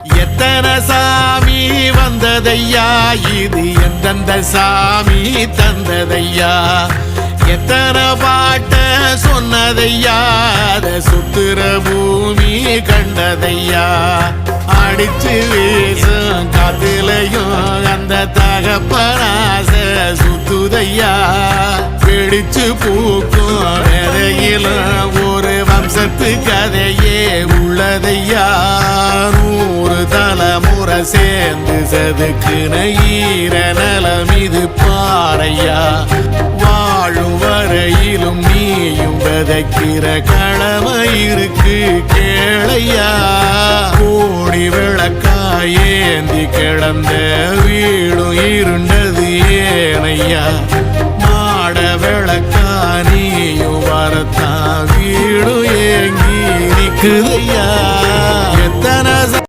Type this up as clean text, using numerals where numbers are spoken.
எத்தனை சாமி வந்ததையா, இது எந்தெந்த சாமி தந்ததையா, எத்தனை பாட்ட சொன்னதையா, அத சுத்துற பூமி கண்டதையா, அடிச்சு வீசும் காத்துலையும் அந்த தகப்பனாச சுத்துதையா, பிடிச்சு பூக்கும் விதையிலும் ஒரு வம்சத்து கதையே உள்ளதையா, 100 தலைமுறை சேர்ந்து செதுக்குன ஈர நலம் இது பாறையா, வாழும் வரையிலும் நீயும் விதைக்கிற கடமை இருக்கு கேளையா, கோடி விளக்காயேந்தி கிடந்த வீடும் இருண்டது ஏனையா, மாட விளக்கா நீயும் வரத்தான் வீடும் ஏங்கி நிக்குதையா.